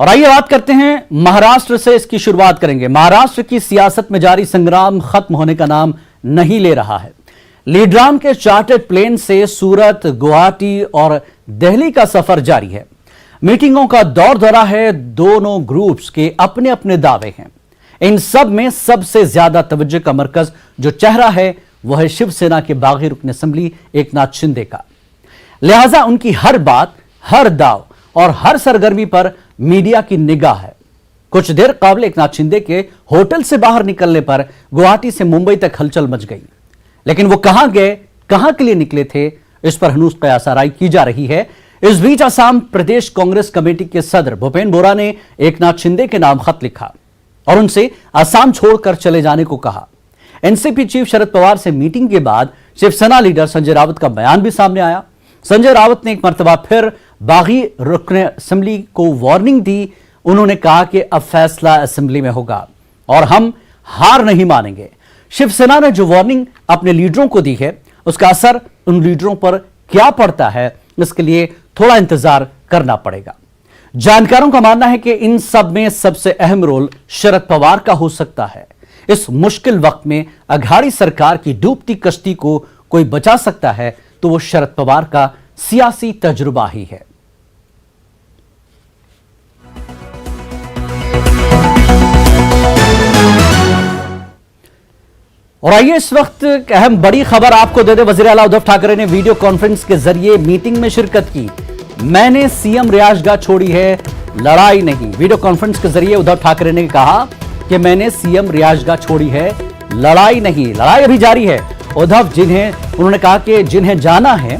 और आइए बात करते हैं महाराष्ट्र से। इसकी शुरुआत करेंगे। महाराष्ट्र की सियासत में जारी संग्राम खत्म होने का नाम नहीं ले रहा है। लीड्राम के चार्टर्ड प्लेन से सूरत, गुवाहाटी और दिल्ली का सफर जारी है। मीटिंगों का दौर दौरा है। दोनों ग्रुप्स के अपने अपने दावे हैं। इन सब में सबसे ज्यादा तवज्जो का मरकज जो चेहरा है वह है शिवसेना के बागी रुकन असेंबली एकनाथ शिंदे का। लिहाजा उनकी हर बात, हर दाव और हर सरगर्मी पर मीडिया की निगाह है। कुछ देर कबल एकनाथ शिंदे के होटल से बाहर निकलने पर गुवाहाटी से मुंबई तक हलचल मच गई। लेकिन वो कहां गए, कहां के लिए निकले थे, इस पर हनूस कयासाराई की जा रही है। इस बीच असम प्रदेश कांग्रेस कमेटी के सदर भूपेन बोरा ने एकनाथ शिंदे के नाम खत लिखा और उनसे असम छोड़कर चले जाने को कहा। एनसीपी चीफ शरद पवार से मीटिंग के बाद शिवसेना लीडर संजय राउत का बयान भी सामने आया। संजय राउत ने एक मर्तबा फिर बागी रुकन असेंबली को वार्निंग दी। उन्होंने कहा कि अब फैसला असेंबली में होगा और हम हार नहीं मानेंगे। शिवसेना ने जो वार्निंग अपने लीडरों को दी है उसका असर उन लीडरों पर क्या पड़ता है, इसके लिए थोड़ा इंतजार करना पड़ेगा। जानकारों का मानना है कि इन सब में सबसे अहम रोल शरद पवार का हो सकता है। इस मुश्किल वक्त में अघाड़ी सरकार की डूबती कश्ती को कोई बचा सकता है तो वो शरद पवार का सियासी तजुर्बा ही है। और आइए इस वक्त अहम बड़ी खबर आपको दे दे। वजीर आला उद्धव ठाकरे ने वीडियो कॉन्फ्रेंस के जरिए मीटिंग में शिरकत की। मैंने सीएम रिहायशगाह छोड़ी है, लड़ाई नहीं। वीडियो कॉन्फ्रेंस के जरिए उद्धव ठाकरे ने कहा कि मैंने सीएम रिहायशगाह छोड़ी है, लड़ाई नहीं। लड़ाई अभी जारी है। उद्धव उन्होंने कहा कि जिन्हें जाना है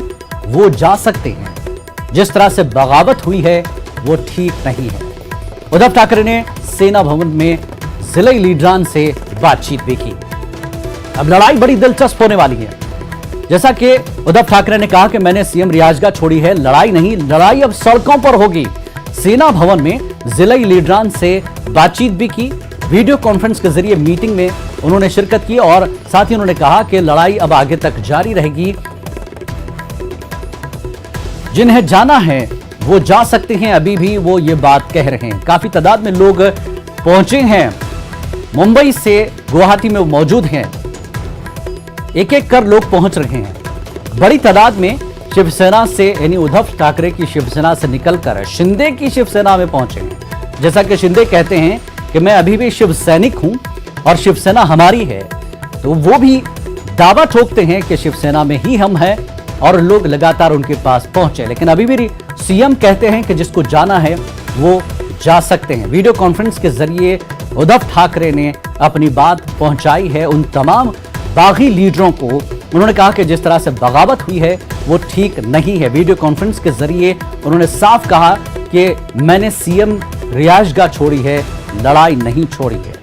वो जा सकते हैं। जिस तरह से बगावत हुई है वो ठीक नहीं है। उद्धव ठाकरे ने सेना भवन में जिले लीडरान से बातचीत भी की। अब लड़ाई बड़ी दिलचस्प होने वाली है। जैसा कि उद्धव ठाकरे ने कहा कि मैंने सीएम रिहायशगाह छोड़ी है, लड़ाई नहीं। लड़ाई अब सड़कों पर होगी। सेना भवन में जिले लीडरान से बातचीत भी की। वीडियो कॉन्फ्रेंस के जरिए मीटिंग में उन्होंने शिरकत की और साथ ही उन्होंने कहा कि लड़ाई अब आगे तक जारी रहेगी। जिन्हें जाना है वो जा सकते हैं। अभी भी वो ये बात कह रहे हैं। काफी तादाद में लोग पहुंचे हैं। मुंबई से गुवाहाटी में मौजूद हैं। एक एक कर लोग पहुंच रहे हैं। बड़ी तादाद में शिवसेना से यानी उद्धव ठाकरे की शिवसेना से निकलकर शिंदे की शिवसेना में पहुंचे हैं। जैसा कि शिंदे कहते हैं कि मैं अभी भी शिव सैनिक हूं और शिवसेना हमारी है, तो वो भी दावा ठोकते हैं कि शिवसेना में ही हम हैं और लोग लगातार उनके पास पहुंचे। लेकिन अभी भी सीएम कहते हैं कि जिसको जाना है वो जा सकते हैं। वीडियो कॉन्फ्रेंस के जरिए उद्धव ठाकरे ने अपनी बात पहुंचाई है उन तमाम बागी लीडरों को। उन्होंने कहा कि जिस तरह से बगावत हुई है वो ठीक नहीं है। वीडियो कॉन्फ्रेंस के जरिए उन्होंने साफ कहा कि मैंने सीएम रिहायशगाह छोड़ी है, लड़ाई नहीं छोड़ी है।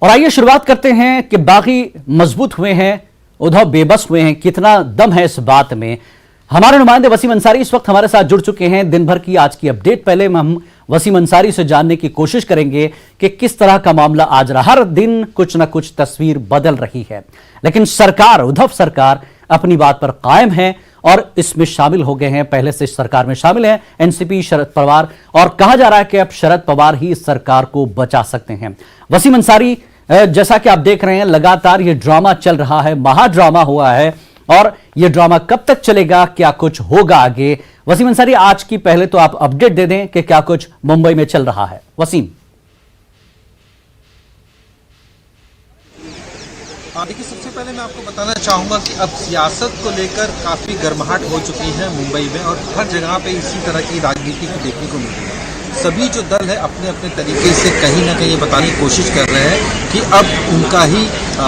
और आइए शुरुआत करते हैं कि बागी मजबूत हुए हैं, उद्धव बेबस हुए हैं। कितना दम है इस बात में। हमारे नुमाइंदे वसीम अंसारी इस वक्त हमारे साथ जुड़ चुके हैं। दिन भर की आज की अपडेट पहले हम वसीम अंसारी से जानने की कोशिश करेंगे कि किस तरह का मामला आज रहा। हर दिन कुछ ना कुछ तस्वीर बदल रही है, लेकिन सरकार, उद्धव सरकार अपनी बात पर कायम है और इसमें शामिल हो गए हैं। पहले से सरकार में शामिल है एनसीपी, शरद पवार, और कहा जा रहा है कि अब शरद पवार ही इस सरकार को बचा सकते हैं। वसीम अंसारी, जैसा कि आप देख रहे हैं लगातार ये ड्रामा चल रहा है, महाड्रामा हुआ है, और ये ड्रामा कब तक चलेगा, क्या कुछ होगा आगे। वसीम अंसारी, आज की पहले तो आप अपडेट दे दें कि क्या कुछ मुंबई में चल रहा है। वसीम। देखिए, सबसे पहले मैं आपको बताना चाहूँगा कि अब सियासत को लेकर काफ़ी गर्माहट हो चुकी है मुंबई में, और हर जगह पे इसी तरह की राजनीति को देखने को मिल रही है। सभी जो दल है अपने अपने तरीके से कहीं ना कहीं ये बताने की कोशिश कर रहे हैं कि अब उनका ही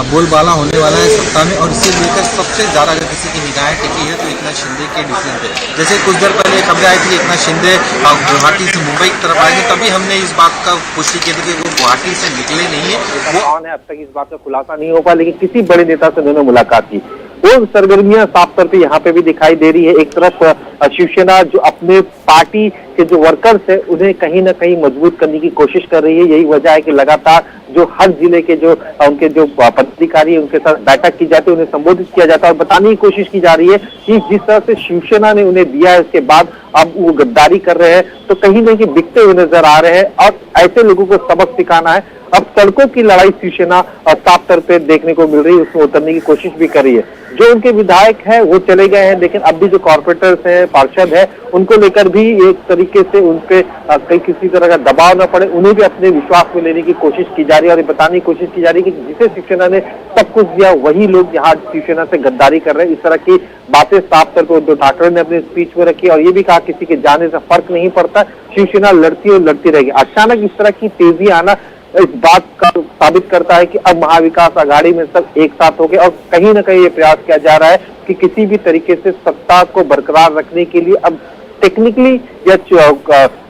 बोलबाला होने वाला है सत्ता में, और इसे लेकर सबसे ज़्यादा अगर किसी की निगाहें टिकी है तो एकनाथ शिंदे के डिसीजन पे। जैसे कुछ देर पहले खबर आई थी कि एकनाथ शिंदे गुवाहाटी से मुंबई की तरफ आएंगे, तभी हमने इस बात का पुष्टि की थी कि वो गुवाहाटी से निकले नहीं है। वो कौन है अब तक इस बात का खुलासा नहीं हो पाया, लेकिन किसी बड़े नेता से उन्होंने मुलाकात की। दो सरगर्मियां साफ तौर पे यहाँ पे भी दिखाई दे रही है। एक तरफ शिवसेना जो अपने पार्टी के जो वर्कर्स है उन्हें कहीं ना कहीं मजबूत करने की कोशिश कर रही है। यही वजह है कि लगातार जो हर जिले के जो उनके जो पदाधिकारी है उनके साथ बैठक की जाती है, उन्हें संबोधित किया जाता है और बताने की कोशिश की जा रही है कि जिस तरह से शिवसेना ने उन्हें दिया है उसके बाद अब वो गद्दारी कर रहे हैं, तो कहीं ना कहीं बिकते हुए नजर आ रहे हैं और ऐसे लोगों को सबक सिखाना है। अब सड़कों की लड़ाई शिवसेना साफ तौर पे देखने को मिल रही है, उसमें उतरने की कोशिश भी कर रही है। जो उनके विधायक हैं वो चले गए हैं, लेकिन अब भी जो कॉर्पोरेटर्स हैं, पार्षद है, उनको लेकर भी एक तरीके से उनपे कहीं किसी तरह का दबाव न पड़े, उन्हें भी अपने विश्वास में लेने की कोशिश की जा रही है और ये बताने की कोशिश की जा रही है कि जिसे शिवसेना ने सब कुछ दिया वही लोग यहाँ शिवसेना से गद्दारी कर रहे हैं। इस तरह की बातें साफ तौर पर उद्धव ठाकरे ने अपने स्पीच में रखी और ये भी कहा किसी के जाने से फर्क नहीं पड़ता, शिवसेना लड़ती और लड़ती रहेगी। अचानक इस तरह की तेजी आना इस बात का साबित करता है कि अब महाविकास आघाड़ी में सब एक साथ हो गए और कहीं ना कहीं ये प्रयास किया जा रहा है कि किसी भी तरीके से सत्ता को बरकरार रखने के लिए अब टेक्निकली या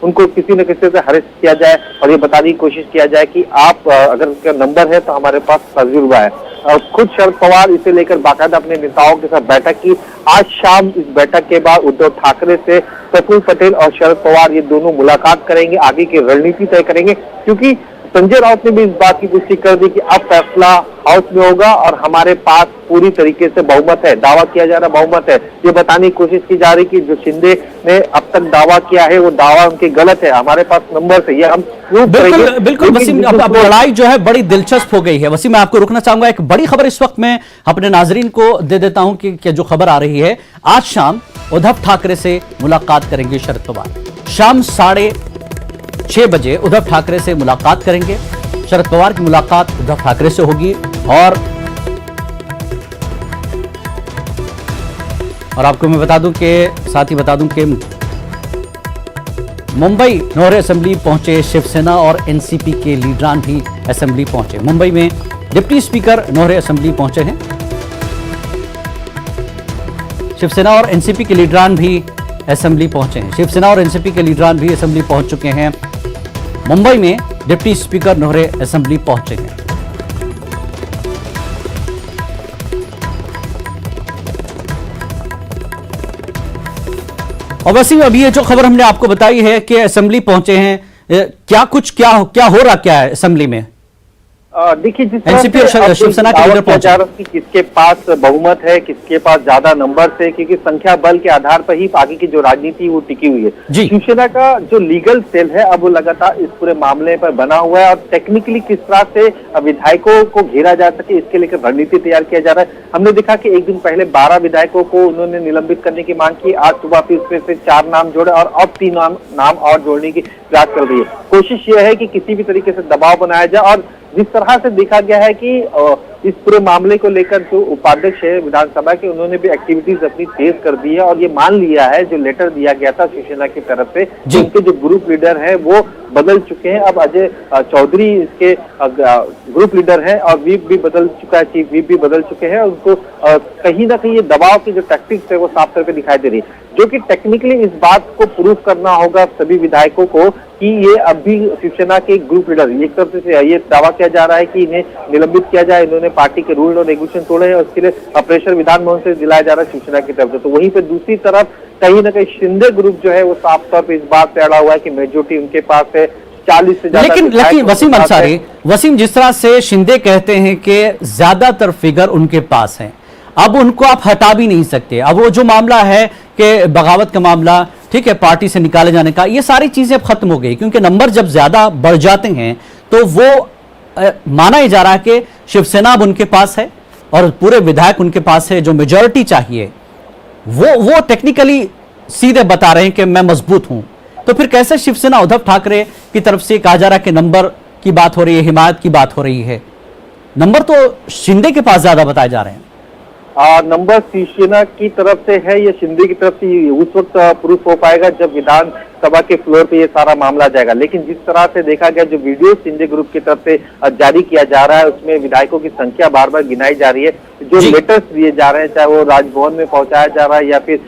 उनको किसी न किसी से हरेस किया जाए और ये बताने की कोशिश किया जाए कि आप अगर उसका नंबर है तो हमारे पास तजुर्बा है। खुद शरद पवार इसे लेकर बाकायदा अपने नेताओं के साथ बैठक की। आज शाम इस बैठक के बाद उद्धव ठाकरे से प्रफुल्ल पटेल और शरद पवार ये दोनों मुलाकात करेंगे, आगे की रणनीति तय करेंगे, क्योंकि संजय राउत ने भी इस बात की पुष्टि कर दी कि अब फैसला हाउस में होगा और हमारे पास पूरी तरीके से बहुमत है। दावा किया जा रहा बहुमत है, ये बताने की कोशिश की जा रही कि जो शिंदे ने अब तक दावा किया है वो दावा उनके गलत है, हमारे पास नंबर है, ये हम प्रूव करेंगे। बिल्कुल वसीम, अब लड़ाई जो है बड़ी दिलचस्प हो गई है। वसीम, मैं आपको रुकना चाहूंगा, एक बड़ी खबर इस वक्त मैं अपने नाजरीन को दे देता हूं कि जो खबर आ रही है, आज शाम उद्धव ठाकरे से मुलाकात करेंगे शरद पवार। शाम 6:30 बजे उद्धव ठाकरे से मुलाकात करेंगे। शरद पवार की मुलाकात उद्धव ठाकरे से होगी और आपको मैं बता दूं कि मुंबई नौरे असेंबली पहुंचे शिवसेना और एनसीपी के लीडरान भी असेंबली पहुंचे। मुंबई में डिप्टी स्पीकर नौरे असेंबली पहुंचे हैं। शिवसेना और एनसीपी के लीडरान भी असेंबली पहुंचे हैं। शिवसेना और एनसीपी के लीडरान भी असेंबली पहुंच चुके हैं। मुंबई में डिप्टी स्पीकर नौरे असेंबली पहुंचे हैं। और वैसे अभी ये जो खबर हमने आपको बताई है कि असेंबली पहुंचे हैं, क्या हो रहा है असेंबली में? देखिए, जिस एनसीपी और शिवसेना के लीडर पहुंचे कि किसके पास बहुमत है, किसके पास ज्यादा नंबर है, क्योंकि संख्या बल के आधार पर ही आगे की जो राजनीति वो टिकी हुई है। शिवसेना का जो लीगल सेल है अब वो लगातार इस पूरे मामले पर बना हुआ है और टेक्निकली किस तरह से विधायकों को घेरा जा सके इसके लेकर रणनीति तैयार किया जा रहा है। हमने देखा कि एक दिन पहले 12 विधायकों को उन्होंने निलंबित करने की मांग की। आज सुबह फिर उसमें से 4 नाम जोड़े और अब 3 नाम और जोड़ने की प्रयास कर रही है। कोशिश यह है कि किसी भी तरीके से दबाव बनाया जाए और जिस तरह से देखा गया है कि इस पूरे मामले को लेकर जो उपाध्यक्ष है विधानसभा के, उन्होंने भी एक्टिविटीज अपनी तेज कर दी है और ये मान लिया है जो लेटर दिया गया था शिवसेना की तरफ से, उनके जो ग्रुप लीडर है वो बदल चुके हैं। अब अजय चौधरी इसके ग्रुप लीडर है और व्हीप भी बदल चुका है, चीफ व्हीप भी बदल चुके हैं। उनको कहीं ना कहीं ये दबाव की जो टैक्टिक्स है वो साफ तौर पर दिखाई दे रही है, जो कि टेक्निकली इस बात को प्रूव करना होगा सभी विधायकों को कि ये अभी शिवसेना के ग्रुप लीडर, एक तरफ से ये दावा किया जा रहा है कि इन्हें निलंबित किया जाए, इन्होंने पार्टी के रूल और रेगुलेशन तोड़े हैं और उसके लिए प्रेशर विधान भवन से दिलाया जा रहा है शिवसेना की तरफ से। तो वहीं पे दूसरी तरफ कहीं ना कहीं शिंदे ग्रुप जो है वो साफ तौर पर इस बात पे अड़ा हुआ है कि मेजोरिटी उनके पास है, 40 से ज्यादा। लेकिन वसीम अंसारी, जिस तरह से शिंदे कहते हैं कि ज्यादातर फिगर उनके पास है, अब उनको आप हटा भी नहीं सकते। अब वो जो मामला है कि बगावत का मामला, ठीक है, पार्टी से निकाले जाने का, ये सारी चीजें अब खत्म हो गई, क्योंकि नंबर जब ज्यादा बढ़ जाते हैं तो वो माना ही जा रहा है कि शिवसेना अब उनके पास है और पूरे विधायक उनके पास है। जो मेजॉरिटी चाहिए वो टेक्निकली सीधे बता रहे हैं कि मैं मजबूत हूं। तो फिर कैसे शिवसेना, उद्धव ठाकरे की तरफ से कहा जा रहा है कि नंबर की बात हो रही है, हिमायत की बात हो रही है, नंबर तो शिंदे के पास ज्यादा बताए जा रहे हैं। नंबर शिवसेना की तरफ से है या शिंदे की तरफ से उस वक्त प्रूफ हो पाएगा जब विधान सभा के फ्लोर पे ये सारा मामला जाएगा। लेकिन जिस तरह से देखा गया, जो वीडियो शिंदे ग्रुप की तरफ से जारी किया जा रहा है, उसमें विधायकों की संख्या बार बार गिनाई जा रही है। जो लेटर्स दिए जा रहे हैं, चाहे वो राजभवन में पहुंचाया जा रहा है या फिर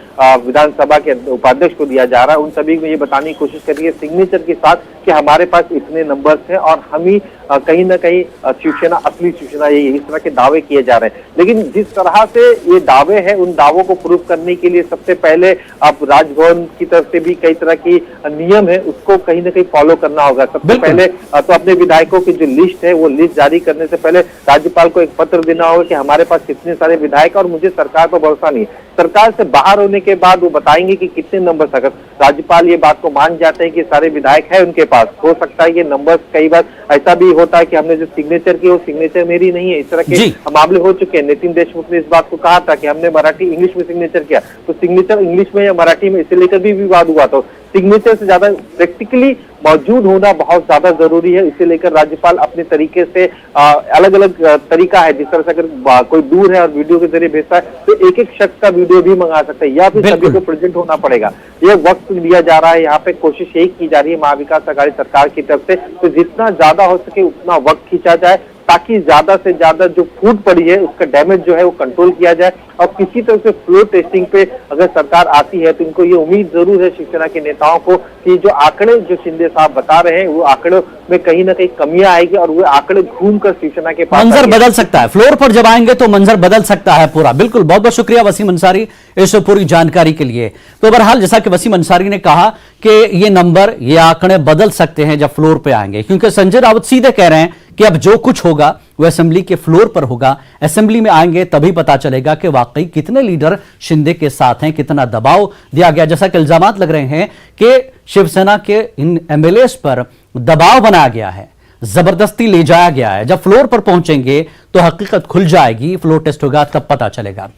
विधानसभा के उपाध्यक्ष को दिया जा रहा है, उन सभी में ये बताने की कोशिश कर रही है सिग्नेचर के साथ कि हमारे पास इतने नंबर्स हैं और हम ही कहीं ना कहीं शिवसेना, असली शिवसेना, ये इस तरह के दावे किए जा रहे हैं। लेकिन जिस तरह से ये दावे हैं, उन दावों को प्रूव करने के लिए सबसे पहले अब राजभवन की तरफ से भी कई तरह की नियम है, उसको कहीं ना कहीं फॉलो करना होगा। सबसे पहले तो अपने विधायकों की जो लिस्ट है, वो लिस्ट जारी करने से पहले राज्यपाल को एक पत्र देना होगा कि हमारे पास कितने सारे विधायक, और मुझे सरकार पर भरोसा नहीं है। सरकार से बाहर होने के बाद वो बताएंगे कि कितने नंबर, अगर राज्यपाल ये बात को मान जाते हैं कि सारे विधायक है उनके पास, हो सकता है ये नंबर्स, कई बार ऐसा भी होता है कि हमने जो सिग्नेचर की वो सिग्नेचर मेरी नहीं है, इस तरह के मामले हो चुके हैं। नितिन देशमुख ने इस बात को कहा था कि हमने मराठी इंग्लिश में सिग्नेचर किया, तो सिग्नेचर इंग्लिश में या मराठी में, इसे लेकर भी विवाद हुआ। तो सिग्नेचर से ज्यादा प्रैक्टिकली मौजूद होना बहुत ज्यादा जरूरी है। इसे लेकर राज्यपाल अपने तरीके से अलग अलग तरीका है, जिस तरह से अगर कोई दूर है और वीडियो के जरिए भेजता है तो एक एक शख्स का वीडियो भी मंगा सकते हैं, या फिर सभी को प्रेजेंट होना पड़ेगा। ये वक्त दिया जा रहा है, यहाँ पे कोशिश यही की जा रही है महाविकास अघाड़ी सरकार की तरफ से, तो जितना ज्यादा हो सके उतना वक्त खींचा जाए, ताकि ज्यादा से ज्यादा जो फूट पड़ी है उसका डैमेज जो है वो कंट्रोल किया जाए। और किसी तरह से फ्लोर टेस्टिंग पे अगर सरकार आती है तो इनको ये उम्मीद जरूर है शिवसेना के नेताओं को कि जो आंकड़े जो शिंदे साहब बता रहे हैं, वो आंकड़ों में कहीं ना कहीं कमियां आएगी और वो आंकड़े घूमकर शिवसेना के पास मंजर बदल सकता है। फ्लोर पर जब आएंगे तो मंजर बदल सकता है पूरा। बिल्कुल, बहुत बहुत शुक्रिया वसीम अंसारी इस पूरी जानकारी के लिए। तो बहरहाल जैसा कि वसीम अंसारी ने कहा कि ये नंबर, ये आंकड़े बदल सकते हैं जब फ्लोर पे आएंगे, क्योंकि संजय राउत सीधे कह रहे हैं कि अब जो कुछ होगा वो असेंबली के फ्लोर पर होगा। असेंबली में आएंगे तभी पता चलेगा कि वाकई कितने लीडर शिंदे के साथ हैं, कितना दबाव दिया गया। जैसा कि इल्जामात लग रहे हैं कि शिवसेना के इन एमएलएस पर दबाव बनाया गया है, जबरदस्ती ले जाया गया है। जब फ्लोर पर पहुंचेंगे तो हकीकत खुल जाएगी, फ्लोर टेस्ट होगा तब पता चलेगा।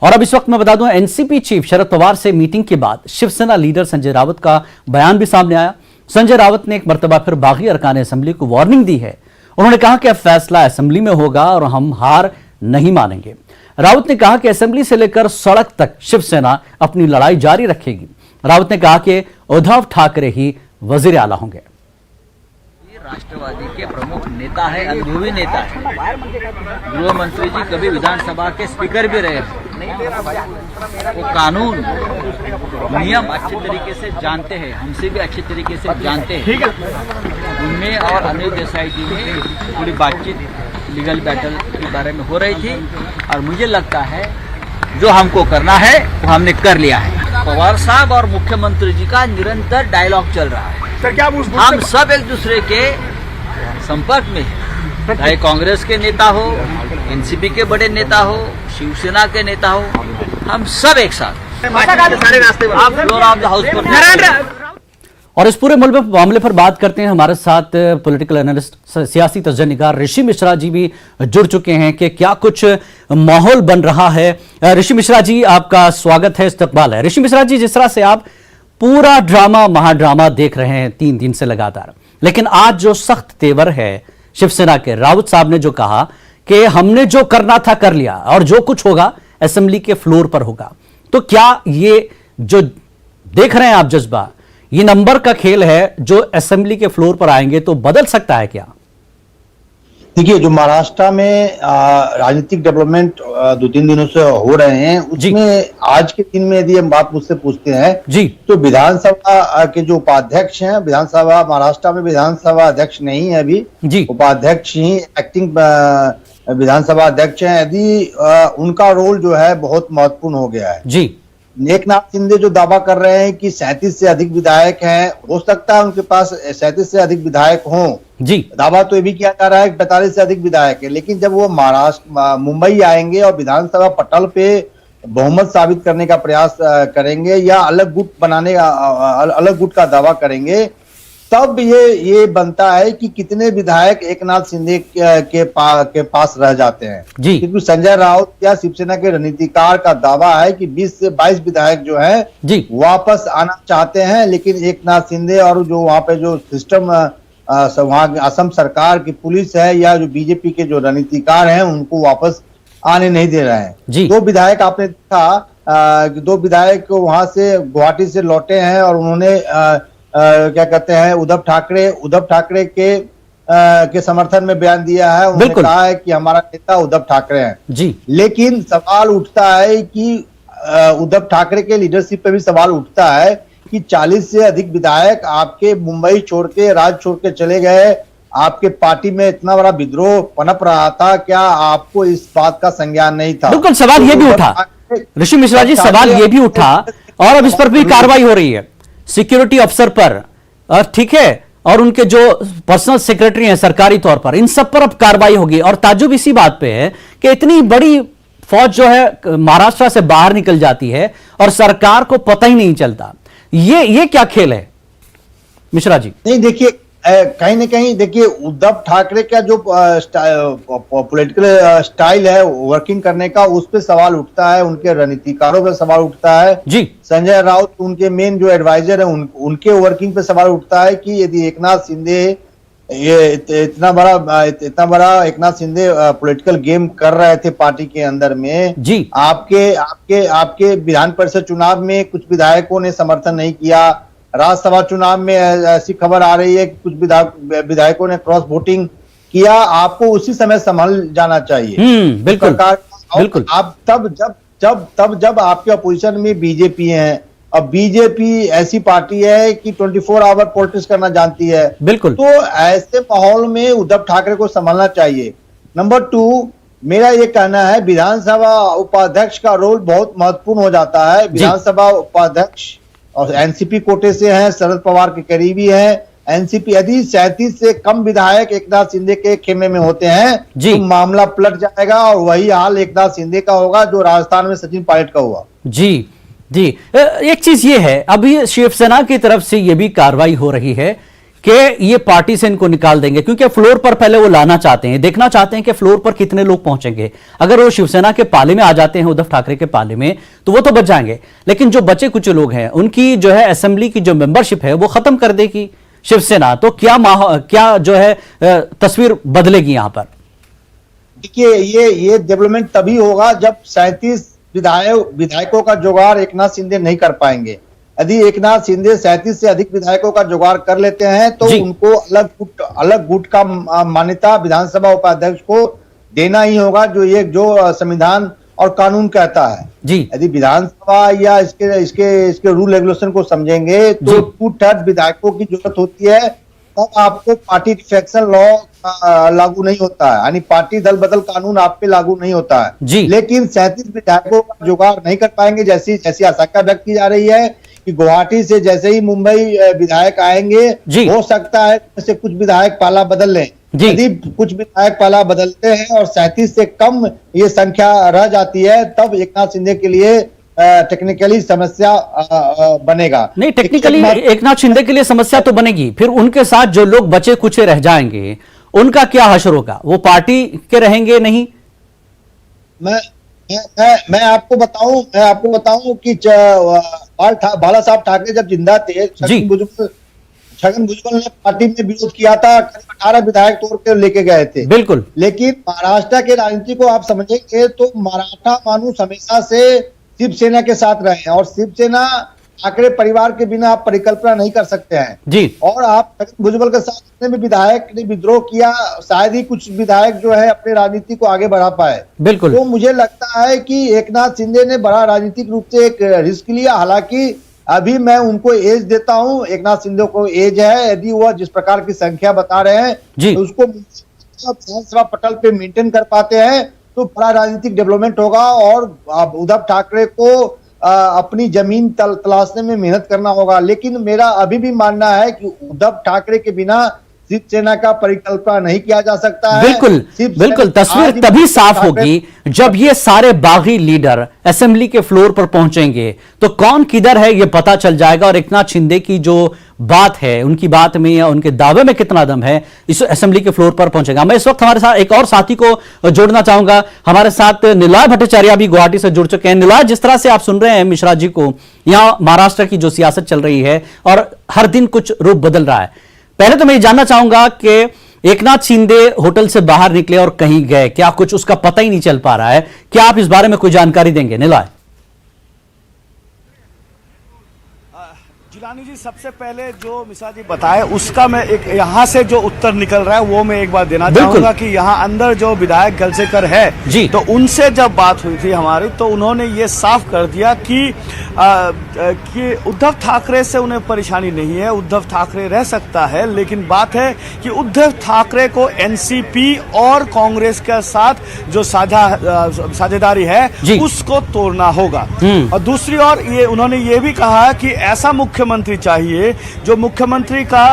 और अब इस वक्त मैं बता दूं, एनसीपी चीफ शरद पवार से मीटिंग के बाद शिवसेना लीडर संजय राउत का बयान भी सामने आया। संजय राउत ने एक मर्तबा फिर बागी अरकान असेंबली को वार्निंग दी है। उन्होंने कहा कि अब फैसला असेंबली में होगा और हम हार नहीं मानेंगे। राउत ने कहा कि असेंबली से लेकर सड़क तक शिवसेना अपनी लड़ाई जारी रखेगी। राउत ने कहा कि उद्धव ठाकरे ही वजीर आला होंगे। राष्ट्रवादी के प्रमुख नेता है, अनुभवी नेता है। गृह मंत्री जी कभी विधानसभा के स्पीकर भी रहे, वो कानून नियम अच्छे तरीके से जानते हैं, हमसे भी अच्छे तरीके से जानते हैं। उनमें और अनिल देसाई जी में पूरी बातचीत लीगल बैटल के बारे में हो रही थी, और मुझे लगता है जो हमको करना है वो हमने कर लिया है। पवार साहब और मुख्यमंत्री जी का निरंतर डायलॉग चल रहा है। हम सब एक दूसरे के संपर्क में हैं, चाहे कांग्रेस के नेता हो, एनसीपी के बड़े नेता हो, शिवसेना के नेता हो, हम सब एक साथ फ्लोर ऑफ द हाउस पर। और इस पूरे मामले पर बात करते हैं। हमारे साथ पॉलिटिकल एनालिस्ट, सियासी तज्ञ-निगार ऋषि मिश्रा जी भी जुड़ चुके हैं कि क्या कुछ माहौल बन रहा है। ऋषि मिश्रा जी, आपका स्वागत है, इस्तकबाल है। ऋषि मिश्रा जी, जिस तरह से आप पूरा ड्रामा, महाड्रामा देख रहे हैं 3 दिन से लगातार, लेकिन आज जो सख्त तेवर है शिवसेना के, राउत साहब ने जो कहा कि हमने जो करना था कर लिया और जो कुछ होगा असेंबली के फ्लोर पर होगा, तो क्या ये जो देख रहे हैं आप जज्बा, ये नंबर का खेल है जो असेंबली के फ्लोर पर आएंगे तो बदल सकता है क्या? देखिए, जो महाराष्ट्र में राजनीतिक डेवलपमेंट 2-3 दिनों से हो रहे हैं, उसमें आज के दिन में यदि हम बात मुझसे पूछते हैं जी, तो विधानसभा के जो उपाध्यक्ष हैं, विधानसभा महाराष्ट्र में विधानसभा अध्यक्ष नहीं है अभी जी, उपाध्यक्ष ही एक्टिंग विधानसभा अध्यक्ष हैं। यदि उनका रोल जो है बहुत महत्वपूर्ण हो गया है जी। एकनाथ शिंदे जो दावा कर रहे हैं कि 37 से अधिक विधायक हैं, हो सकता है उनके पास 37 से अधिक विधायक हों जी। दावा तो ये भी किया जा रहा है कि 45 से अधिक विधायक है, लेकिन जब वो महाराष्ट्र मुंबई आएंगे और विधानसभा पटल पे बहुमत साबित करने का प्रयास करेंगे या अलग गुट बनाने का, अलग गुट का दावा करेंगे, तब ये बनता है कि कितने विधायक एकनाथ शिंदे के पास रह जाते हैं जी। क्योंकि संजय राउत या शिवसेना के रणनीतिकार का दावा है कि 20 से 22 विधायक जो हैं जी वापस आना चाहते हैं, लेकिन एकनाथ शिंदे और जो वहां पे जो सिस्टम वहां असम सरकार की पुलिस है या जो बीजेपी के जो रणनीतिकार हैं उनको वापस आने नहीं दे रहे हैं जी। 2 विधायक आपने देखा, 2 विधायक वहां से गुवाहाटी से लौटे हैं और उन्होंने क्या कहते हैं उद्धव ठाकरे के समर्थन में बयान दिया है। उन्होंने कहा है कि हमारा नेता उद्धव ठाकरे हैं जी। लेकिन सवाल उठता है कि उद्धव ठाकरे के लीडरशिप पे भी सवाल उठता है कि 40 से अधिक विधायक आपके मुंबई छोड़ के, राज्य छोड़ के चले गए, आपके पार्टी में इतना बड़ा विद्रोह पनप रहा था, क्या आपको इस बात का संज्ञान नहीं था? बिल्कुल, सवाल ये भी उठा ऋषि मिश्रा जी, सवाल ये भी उठा और अब इस पर भी कार्रवाई हो रही है सिक्योरिटी अफसर पर, ठीक है, और उनके जो पर्सनल सेक्रेटरी हैं सरकारी तौर पर, इन सब पर अब कार्रवाई होगी। और ताज्जुब इसी बात पे है कि इतनी बड़ी फौज जो है महाराष्ट्र से बाहर निकल जाती है और सरकार को पता ही नहीं चलता। ये क्या खेल है मिश्रा जी? नहीं, देखिए कहीं ना कहीं देखिए उद्धव ठाकरे का जो पॉलिटिकल स्टाइल है वर्किंग करने का, उस पे सवाल उठता है, उनके रणनीतिकारों पे सवाल उठता है जी। संजय राउत उनके मेन जो एडवाइजर है उनके वर्किंग पे सवाल उठता है कि यदि एकनाथ शिंदे ये इतना बड़ा एकनाथ शिंदे पॉलिटिकल गेम कर रहे थे पार्टी के अंदर में जी, आपके विधान परिषद चुनाव में कुछ विधायकों ने समर्थन नहीं किया, राज्यसभा चुनाव में ऐसी खबर आ रही है कि कुछ विधायकों ने क्रॉस वोटिंग किया, आपको उसी समय संभल जाना चाहिए। बिल्कुल बिल्कुल। आप तब जब आपके अपोजिशन में बीजेपी है, अब बीजेपी ऐसी पार्टी है कि 24 आवर पॉलिटिक्स करना जानती है, बिल्कुल, तो ऐसे माहौल में उद्धव ठाकरे को संभलना चाहिए। नंबर 2, मेरा ये कहना है विधानसभा उपाध्यक्ष का रोल बहुत महत्वपूर्ण हो जाता है। विधानसभा उपाध्यक्ष और एनसीपी कोटे से हैं, शरद पवार के करीबी हैं। एनसीपी यदि 37 से कम विधायक एकनाथ शिंदे के खेमे में होते हैं तो मामला पलट जाएगा और वही हाल एकनाथ शिंदे का होगा जो राजस्थान में सचिन पायलट का हुआ। जी जी। एक चीज ये है, अभी शिवसेना की तरफ से ये भी कार्रवाई हो रही है कि ये पार्टी से इनको निकाल देंगे, क्योंकि फ्लोर पर पहले वो लाना चाहते हैं, देखना चाहते हैं कि फ्लोर पर कितने लोग पहुंचेंगे। अगर वो शिवसेना के पाले में आ जाते हैं, उद्धव ठाकरे के पाले में, तो वो तो बच जाएंगे, लेकिन जो बचे कुछ लोग हैं उनकी जो है असेंबली की जो मेंबरशिप है वो खत्म कर देगी शिवसेना। तो क्या जो है तस्वीर बदलेगी यहां पर? देखिए ये डेवलपमेंट तभी होगा जब 37 विधायकों का जुगाड़ एकनाथ शिंदे नहीं कर पाएंगे। यदि एकनाथ शिंदे 37 से अधिक विधायकों का जुगाड़ कर लेते हैं तो उनको अलग गुट का मान्यता विधानसभा उपाध्यक्ष को देना ही होगा, जो संविधान और कानून कहता है। यदि विधानसभा या इसके रूल रेगुलेशन को समझेंगे तो 2/3 विधायकों की जरूरत होती है, तब आपको पार्टी डिफेक्शन लॉ लागू नहीं होता है, यानी पार्टी दल बदल कानून आप पे लागू नहीं होता है। लेकिन 37 विधायकों का जुगाड़ नहीं कर पाएंगे, जैसी आशंका व्यक्त की जा रही है कि गुवाहाटी से जैसे ही मुंबई विधायक आएंगे हो सकता है जैसे कुछ विधायक पाला बदल लें। यदि कुछ विधायक पाला बदलते हैं और 37 से कम ये संख्या रह जाती है तब एकनाथ शिंदे के लिए टेक्निकली समस्या बनेगा। नहीं, टेक्निकली एकनाथ शिंदे के लिए समस्या तो बनेगी, फिर उनके साथ जो लोग बचे कुचे रह जाएंगे उनका क्या हश्र होगा? वो पार्टी के रहेंगे नहीं? मैं आपको बताऊं कि बाला साहब ठाकरे जब जिंदा थे, छगन भुजबल ने पार्टी में विरोध किया था, 18 विधायक तोड़ के लेके गए थे। बिल्कुल। लेकिन महाराष्ट्र के राजनीति को आप समझेंगे तो मराठा मानुष हमेशा से शिवसेना के साथ रहे हैं और शिवसेना ठाकरे परिवार के बिना आप परिकल्पना नहीं कर सकते हैं जी। और आप छगन भुजबल के साथ जितने भी विधायक ने विद्रोह किया, शायद ही कुछ विधायक जो है अपने राजनीति को आगे बढ़ा पाए। बिल्कुल। तो मुझे लगता है कि एकनाथ शिंदे ने बड़ा राजनीतिक रूप से एक रिस्क लिया। हालांकि अभी मैं उनको एज देता हूं, एकनाथ शिंदे को एज है, यदि वह जिस प्रकार की संख्या बता रहे हैं तो उसको विधानसभा पटल पे मेंटेन कर पाते हैं तो बड़ा राजनीतिक डेवलपमेंट होगा और उद्धव ठाकरे को अपनी जमीन तलाशने में मेहनत करना होगा। लेकिन मेरा अभी भी मानना है कि उद्धव ठाकरे के बिना शिवसेना का परिकल्पना नहीं किया जा सकता है। बिल्कुल। तस्वीर तभी साफ होगी जब ये सारे बागी लीडर असेंबली के फ्लोर पर पहुंचेंगे तो कौन किधर है ये पता चल जाएगा और एकनाथ शिंदे की जो बात है, उनकी बात में या उनके दावे में कितना दम है, इस असेंबली के फ्लोर पर पहुंचेगा। मैं इस वक्त हमारे साथ एक और साथी को जोड़ना चाहूंगा। हमारे साथ निलय भट्टाचार्य भी गुवाहाटी से जुड़ चुके हैं। निलय, जिस तरह से आप सुन रहे हैं मिश्रा जी को, यहाँ महाराष्ट्र की जो सियासत चल रही है और हर दिन कुछ रूप बदल रहा है, पहले तो मैं जानना चाहूंगा कि एकनाथ शिंदे होटल से बाहर निकले और कहीं गए, क्या कुछ उसका पता ही नहीं चल पा रहा है? क्या आप इस बारे में कोई जानकारी देंगे निलय? रानी जी, सबसे पहले जो मिश्रा जी बताए उसका मैं एक यहाँ से जो उत्तर निकल रहा है वो मैं एक बार देना चाहूंगा कि यहाँ अंदर जो विधायक गलसेकर है जी, तो उनसे जब बात हुई थी हमारी, तो उन्होंने ये साफ कर दिया कि उद्धव ठाकरे से उन्हें परेशानी नहीं है, उद्धव ठाकरे रह सकता है, लेकिन बात है कि उद्धव ठाकरे को एनसीपी और कांग्रेस के साथ जो साझेदारी है उसको तोड़ना होगा। और दूसरी ओर ये उन्होंने ये भी कहा कि ऐसा मुख्यमंत्री चाहिए जो मुख्यमंत्री का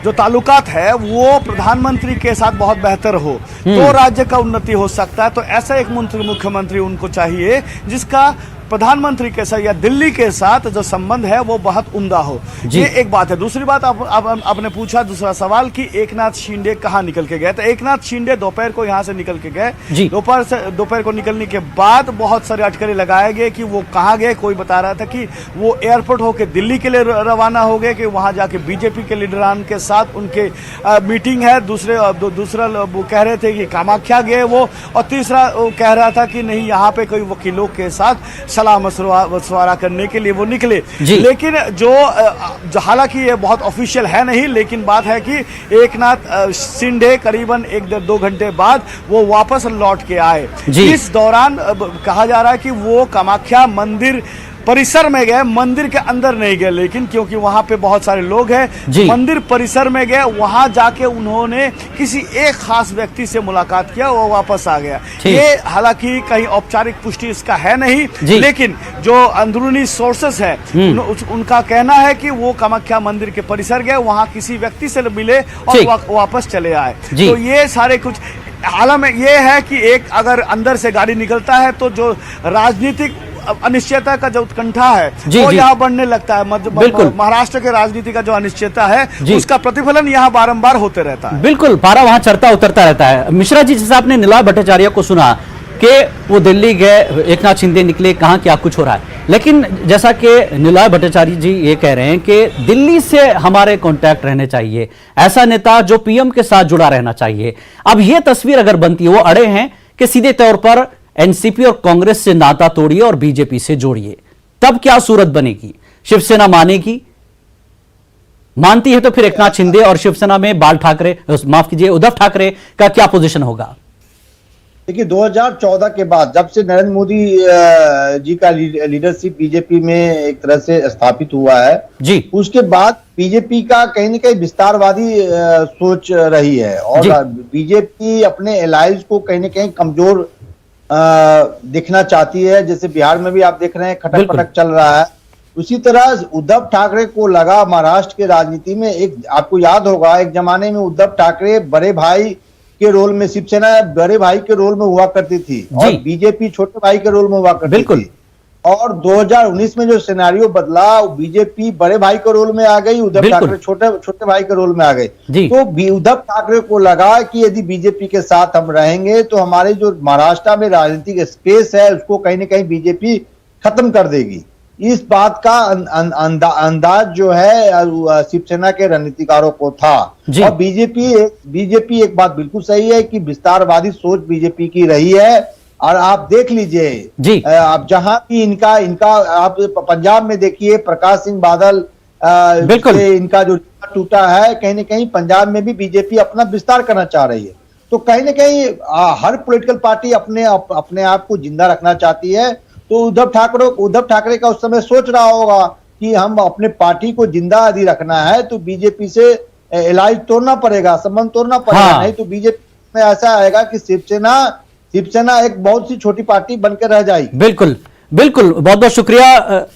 जो ताल्लुकात है वो प्रधानमंत्री के साथ बहुत बेहतर हो, तो राज्य का उन्नति हो सकता है। तो ऐसा एक मुख्यमंत्री उनको चाहिए जिसका प्रधानमंत्री के साथ या दिल्ली के साथ जो संबंध है वो बहुत उम्दा हो। ये एक बात है। दूसरी बात, आपने पूछा दूसरा सवाल कि एकनाथ शिंदे कहाँ निकल के गए। तो एकनाथ शिंदे दोपहर को यहाँ से निकल के गए। दोपहर को निकलने के बाद बहुत सारे अटकलें लगाए गए कि वो कहाँ गए। कोई बता रहा था कि वो एयरपोर्ट होके दिल्ली के लिए रवाना हो गए, कि वहाँ जाके बीजेपी के लीडरान के साथ उनके मीटिंग है। दूसरा वो कह रहे थे कि कामाख्या गए वो, और तीसरा वो कह रहा था कि नहीं, यहाँ पे कोई वकीलों के साथ सलाह मशवरा करने के लिए वो निकले। लेकिन जो हालांकि ये बहुत ऑफिशियल है नहीं, लेकिन बात है कि एकनाथ शिंदे करीबन 1-2 घंटे बाद वो वापस लौट के आए। इस दौरान कहा जा रहा है कि वो कामाख्या मंदिर परिसर में गए, मंदिर के अंदर नहीं गए, लेकिन क्योंकि वहां पे बहुत सारे लोग हैं, मंदिर परिसर में गए। वहां जाके उन्होंने किसी एक खास व्यक्ति से मुलाकात किया, वो वापस आ गया। ये हालांकि कहीं औपचारिक पुष्टि इसका है नहीं, लेकिन जो अंदरूनी सोर्सेस है उनका कहना है कि वो कामाख्या मंदिर के परिसर गए, वहां किसी व्यक्ति से मिले और वापस चले आए। तो ये सारे कुछ हालांकि में ये है कि एक अगर अंदर से गाड़ी निकलता है तो जो राजनीतिक अनिश्चितता का जो उत्कंठा है वो यहाँ बढ़ने लगता है। महाराष्ट्र के राजनीति का जो अनिश्चितता है उसका प्रतिफलन यहाँ बारंबार होते रहता है। बिल्कुल, पारा वहां चढ़ता उतरता रहता है। मिश्रा जी, जैसे आपने निलय भट्टाचार्य को सुना कि वो दिल्ली गए, एकनाथ शिंदे निकले, कहाँ क्या कुछ हो रहा है, लेकिन जैसा कि निलय भट्टाचार्य जी ये कह रहे हैं कि दिल्ली से हमारे कांटेक्ट रहने चाहिए, ऐसा नेता जो पीएम के साथ जुड़ा रहना चाहिए। अब ये तस्वीर अगर बनती है, वो अड़े हैं कि सीधे तौर पर एनसीपी और कांग्रेस से नाता तोड़िए और बीजेपी से जोड़िए, तब क्या सूरत बनेगी? शिवसेना मानेगी? मानती है तो फिर एकनाथ शिंदे और शिवसेना में उद्धव ठाकरे का क्या पोजीशन होगा? देखिए, 2014 के बाद जब से नरेंद्र मोदी जी का लीडरशिप बीजेपी में एक तरह से स्थापित हुआ है उसके बाद बीजेपी का कहीं न कहीं विस्तारवादी सोच रही है, और बीजेपी अपने एलाइज को कहीं न कहीं कमजोर दिखना चाहती है। जैसे बिहार में भी आप देख रहे हैं खटक पटक चल रहा है। उसी तरह उद्धव ठाकरे को लगा महाराष्ट्र के राजनीति में, एक आपको याद होगा एक जमाने में उद्धव ठाकरे बड़े भाई के रोल में, शिवसेना बड़े भाई के रोल में हुआ करती थी और बीजेपी छोटे भाई के रोल में हुआ करती थी। और 2019 में जो सिनेरियो बदला, बीजेपी बड़े भाई के रोल में आ गई, उद्धव ठाकरे छोटे भाई के रोल में आ गए। तो उद्धव ठाकरे को लगा कि यदि बीजेपी के साथ हम रहेंगे तो हमारे जो महाराष्ट्र में राजनीतिक स्पेस है उसको कहीं ना कहीं बीजेपी खत्म कर देगी। इस बात का अंदाज जो है शिवसेना के रणनीतिकारों को था। और बीजेपी एक बात बिल्कुल सही है कि विस्तारवादी सोच बीजेपी की रही है। और आप देख लीजिए, आप जहां भी इनका आप पंजाब में देखिए, प्रकाश सिंह बादल से इनका जो टूटा है, कहीं ना कहीं पंजाब में भी बीजेपी अपना विस्तार करना चाह रही है। तो कहीं ना कहीं हर पॉलिटिकल पार्टी अपने आप को जिंदा रखना चाहती है। तो उद्धव ठाकरे का उस समय सोच रहा होगा कि हम अपने पार्टी को जिंदा यदि रखना है तो बीजेपी से एलाइज तोड़ना पड़ेगा, संबंध तोड़ना पड़ेगा। नहीं तो बीजेपी में ऐसा आएगा कि शिवसेना एक बहुत सी छोटी पार्टी बनकर रह जाएगी। बिल्कुल, बहुत बहुत शुक्रिया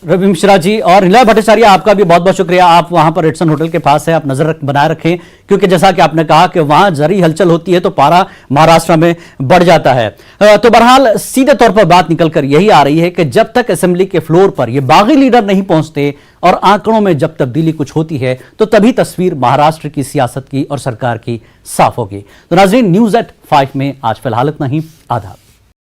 रवि मिश्रा जी, और निलय भट्टाचार्य आपका भी बहुत बहुत शुक्रिया। आप वहां पर रिटसन होटल के पास है, आप नजर बनाए रखें, क्योंकि जैसा कि आपने कहा कि वहां जरी हलचल होती है तो पारा महाराष्ट्र में बढ़ जाता है। तो बहरहाल सीधे तौर पर बात निकलकर यही आ रही है कि जब तक असेंबली के फ्लोर पर ये बागी लीडर नहीं पहुंचते और आंकड़ों में जब तब्दीली कुछ होती है तो तभी तस्वीर महाराष्ट्र की सियासत की और सरकार की साफ होगी। तो नाज़रीन, न्यूज़ एट 5 में आज फिलहाल इतना ही। आदाब।